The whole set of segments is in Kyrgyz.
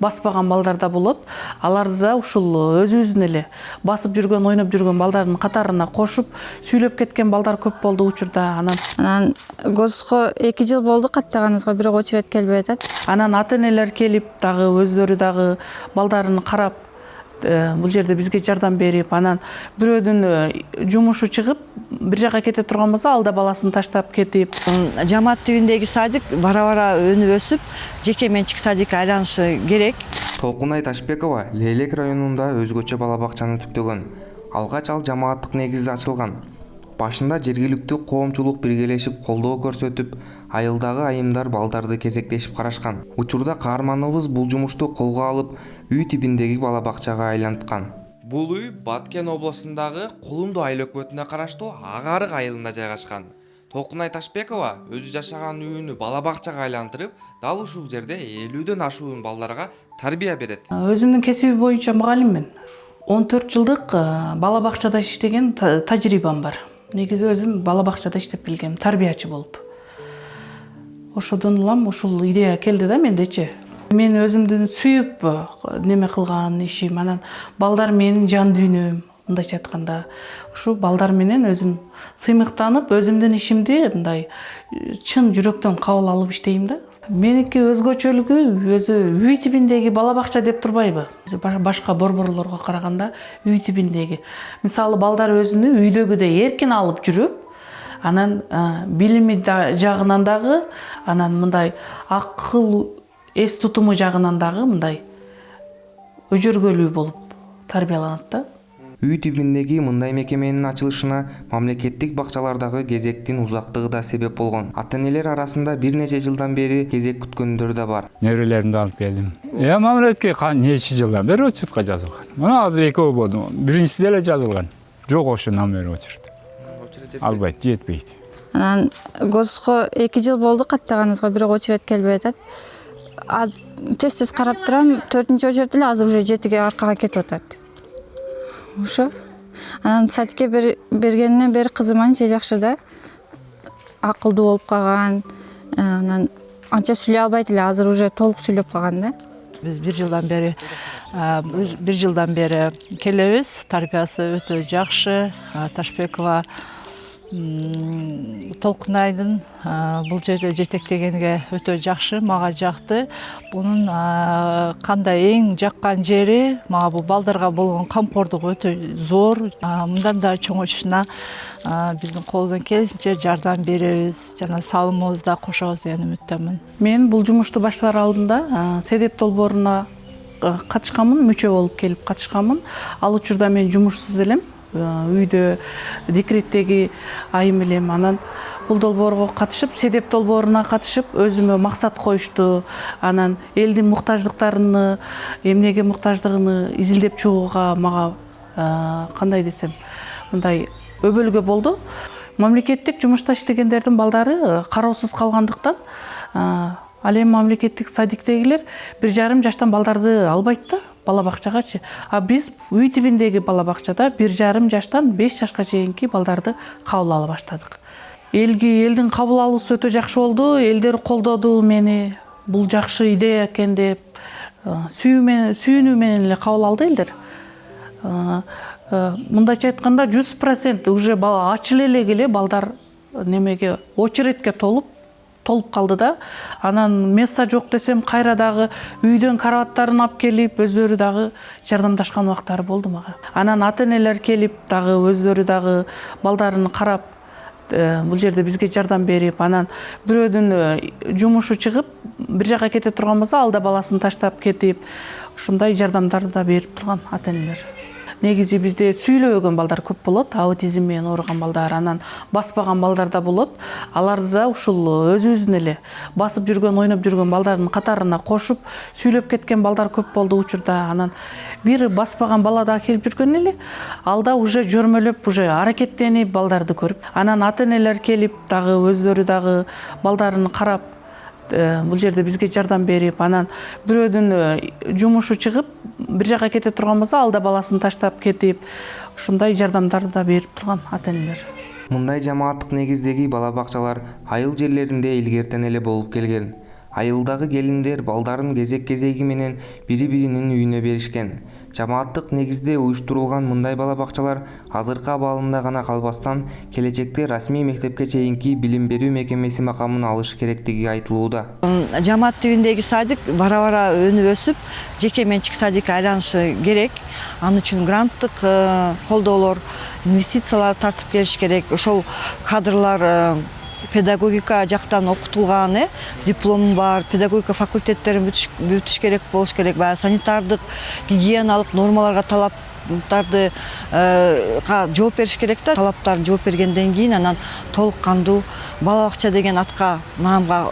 баспаган балдар да болот. Аларды да ушул өзүбүздүн эле басып жүргөн, ойноп жүргөн балдардын катарына кошуп, сүйлөп кеткен балдар көп болду учурда. Анан ГОСко 2 жыл болду каттаганыбызга, бирок очередь келбей атат. Анан ата-энелер келип, дагы өздөрү дагы балдарын карап, бул жерде бизге жардам берип, анан бирөөдүн жумушу чыгып, бир жака кете турган болсо, ал да баласын таштап кетип. Жамаат тибиндеги садик бара-бара өнүп өсүп, жеке менчик садикке айланышы керек. Толкунай Ташбекова Лейлек районунда өзгөчө бала бакчаны түптөгөн. Алгач ал жамааттык негизде ачылган. Башында жергиликтүү коомчулук биргелешип колдоо көрсөтүп, айылдагы айымдар балдарды кезектешип карашкан. Учурда каарманыбыз бул жумушту колго алып, үй тибиндеги бала бакчага айланткан. Бул үй Баткен облусундагы Кулумду айыл өкмөтүнө караштуу Агарык айылында жайгашкан. Толкунай Ташбекова өзү жашаган үйүнү бала бакчага айлантырып, дал ушул жерде 50дөн ашуун балдарга тарбия берет. Өзүмдүн кесиби боюнча мугалиммин. 14 жылдык бала бакчада иштеген тажрыйбам бар. Негизи өзүм бала бакчада иштеп келгем, тарбиячы болуп. Ошодон улам ушул идея келди да мендечи. Мен өзүмдүн сүйүп неме кылган ишим, анан балдар менин жан дүйнөм, мындайча айтканда. Ушу балдар менен өзүм сыймыктанып, өзүмдүн ишимди мындай чын жүрөктөн кабыл алып иштейм да. Меники өзгөчөлүгү өзү үй тибиндеги бала бакча деп турбайбы? Башка борборлорго караганда үй тибиндеги. Мисалы балдар өзүнү үйдөгүдөй эркин алып жүрүп, анан билими жагынан дагы, анан мындай акыл эс тутуму жагынан дагы мындай өжөргөлүү болуп тарбияланат да. Үй тибиндеги мындай мекеменин ачылышына мамлекеттик бакчалардагы кезектин узактыгы да себеп болгон. Ата-энелер арасында бир нече жылдан бери кезек күткөндөр да бар. Неберелеримди алып келдим. Мамлекетке нече жылдан бери очередке жазылган. Мына азыр экөө болду. Биринчиси деле жазылган. Жок ошо номер очеред. Албайт, жетпейт. Анан ГОСко 2 жыл болду каттаганыбызга, бирок очередь келбей атат. Тез карап турам, 4-чү очередь эле азыр уже 7-ге аркага кетип атат. Ошо. Анан садикке бергенден бери кызым анча жакшы да. Акылдуу болуп калган. Анан анча сүйлөй албайт эле, азыр уже толук сүйлөп калган да. Биз бир жылдан бери келебиз. Тарбиясы өтө жакшы. Ташбекова Толкунайдын бул жерде жетектегенге өтө жакшы, мага жакты. Бунун кандай эң жаккан жери, мага бул балдарга болгон камкордугу өтө зор. Мындан да чоңойтушуна биздин колдон келишинче жардам беребиз, жана салымыбызды да кошобуз деген үмүттөмүн. Мен бул жумушту баштаар алдында седеп долбооруна катышканмын, мүчө болуп келип катышканмын. Ал учурда мен жумушсуз элем. Үйдө декреттеги айым элем. Анан бул долбоорго катышып, седеп долбооруна катышып, өзүмө максат коюшту. Анан элдин муктаждыктарын, эмнеге муктаждыгын изилдеп чыгууга мага кандай десем, мындай өбөлгө болду. Мамлекеттик жумушта иштегендердин балдары кароосуз калгандыктан, ал эми мамлекеттик садиктегилер 1,5 жаштан балдарды албайт да. Бала бакчагачы. Биз үй тибиндеги бала бакчада 1,5 жаштан 5 жашка чейинки балдарды кабыл ала баштадык. Элдин кабыл алуусу өтө жакшы болду. Элдер колдоду мени. Бул жакшы идея экен деп сүйүүнү менен эле кабыл алды элдер. Мындайча айтканда 100% уже бала ачыла эле балдар немеге очередке толуп калды да. Анан место жок десем, кайра дагы үйдөн караваттарын алып келип, өздөрү дагы жардамдашкан убактары болду мага. Анан ата-энелер келип, дагы өздөрү дагы балдарын карап, бул жерде бизге жардам берип, анан бирөөдүн жумушу чыгып, бир жака кете турган болсо, ал да баласын таштап кетип, ушундай жардамдарды да берип турган ата-энелер. Негизи бизде сүйлөбөгөн балдар көп болот, аутизм менен ооруган балдар, анан баспаган балдар да болот. Аларды да ушул өзүбүздүн эле басып жүргөн, ойноп жүргөн балдардын катарына кошуп, сүйлөп кеткен балдар көп болду учурда. Анан бир баспаган бала да келип жүргөн эле, ал да уже жөрмөлөп, уже аракеттенип балдарды көрүп. Анан ата-энелер келип, дагы өздөрү дагы балдарын карап, бул жерде бизге жардам берип, анан бирөөдүн жумушу чыгып, бир жака кете турган болсо, ал да баласын таштап кетип, ушундай жардамдарды да берип турган ата-энелер. Мындай жамааттык негиздеги бала бакчалар айыл жерлеринде илгертен эле болуп келген. Айылдагы келиндер балдарын кезек-кезеги менен бири-биринин үйүнө беришкен. Жамааттык негизде уюштурулган мындай балабакчалар азыркы абалында гана калбастан, келечекте расмий мектепке чейинки билим берүү мекемеси макамын алышы керектиги айтылууда. Жамаат тибиндеги садик бара-бара өнүп өсүп, жеке менчик садикке айланышы керек. Аны үчүн гранттык колдоолор, инвестициялар тартып келиш керек. Ошол кадрлар педагогика жактан окутулган, диплому бар, педагогика факультеттерин бүтүш керек болуш керек. Баягы санитардык, гигиеналык нормаларга талаптарды жооп бериш керек да. Талаптарын жооп бергенден кийин анан толук кандуу балабакча деген атка, наамга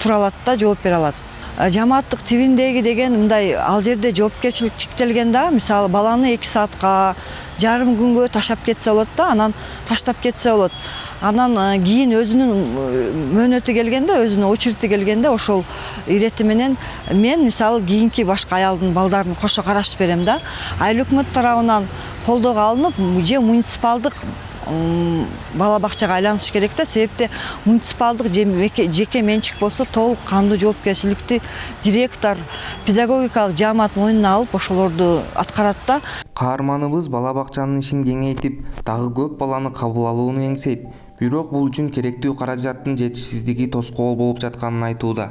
тура алат да, жооп бере алат. Жамааттык тибиндеги деген мындай ал жерде жоопкерчилик чектелген да. Мисалы баланы 2 саатка, жарым күнгө таштап кетсе болот да, анан таштап кетсе болот. Анан кийин өзүнүн мөөнөтү келгенде, өзүнүн очерети келгенде ошол ирети менен мен мисалы кийинки башка аялдын балдарын кошо карашып берем да. Айыл өкмөт тарабынан колдоого алынып, же муниципалдык балабакчага айланыш керек да. Себепте муниципалдык жеке менчик болсо толук кандуу жоопкерчиликти директор, педагогикалык жаамат мойнуна алып ошолорду аткарат да. Каарманыбыз балабакчанын ишин кеңейтип, дагы көп баланы кабыл алууну эңсейт. Бирок бул үчүн керектүү каражаттын жетишсиздиги тоскоол болуп жатканын айтууда.